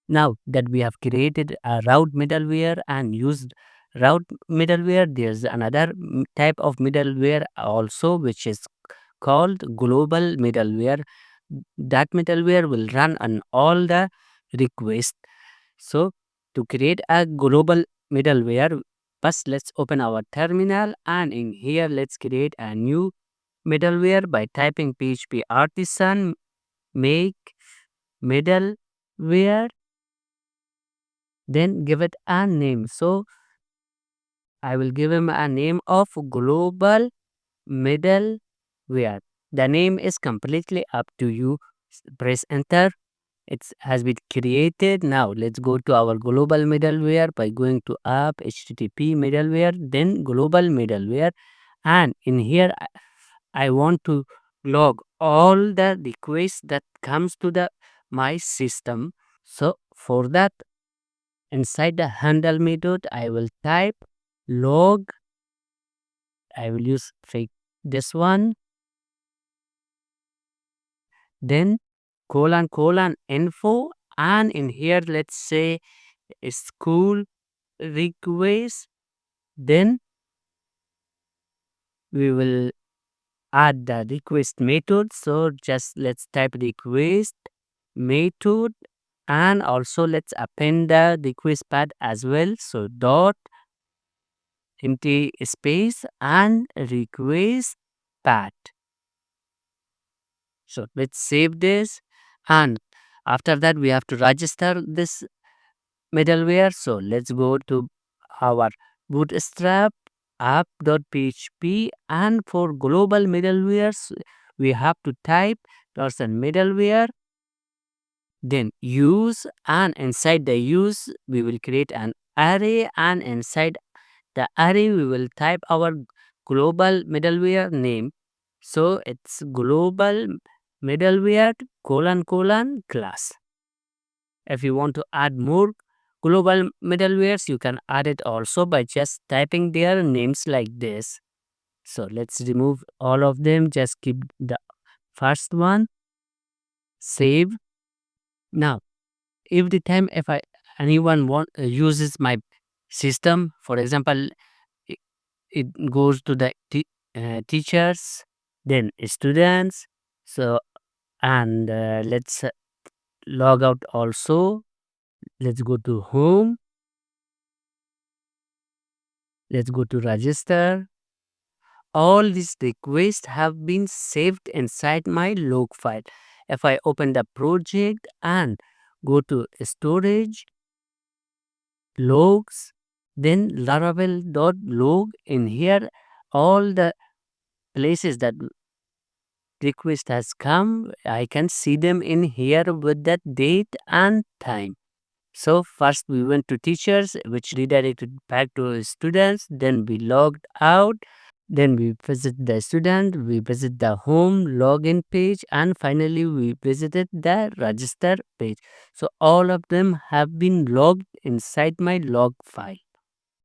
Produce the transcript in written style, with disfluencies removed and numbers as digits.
Now that we have created a route middleware and used route middleware, there's another type of middleware also, which is called global middleware. That middleware will run on all the requests. So to create a global middleware, first let's open our terminal, and in here let's create a new middleware by typing PHP artisan make middleware, then give it a name. So I will give him a name of global middleware. The name is completely up to you. Press enter. It has been created. Now let's go to our global middleware by going to app http middleware, then global middleware, and in here I want to log all the requests that comes to the my system. So for that, inside the handle method, I will type log. I will use fake this one, then colon info, and in here let's say school request. Then we will add the request method. So just let's type request method, and also let's append the request path as well. So dot empty space and request path. So let's save this, and after that we have to register this middleware. So let's go to our bootstrap app.php, and for global middlewares we have to type $middleware, then use, and inside the use we will create an array, and inside the array we will type our global middleware name. So it's global middleware class. If you want to add more global middlewares, you can add it also by just typing their names like this. So let's remove all of them. Just keep the first one. Save. Now, every time if anyone uses my system, for example, it, it goes to the teachers, then students. So and let's log out also. Let's go to home. Let's go to register. All these requests have been saved inside my log file. If I open the project and go to storage, logs, then laravel.log, in here all the places that request has come, I can see them in here with that date and time. So first we went to teachers, which redirected back to students, then we logged out. Then we visit the student, we visit the home login page, and finally we visited the register page. So all of them have been logged inside my log file.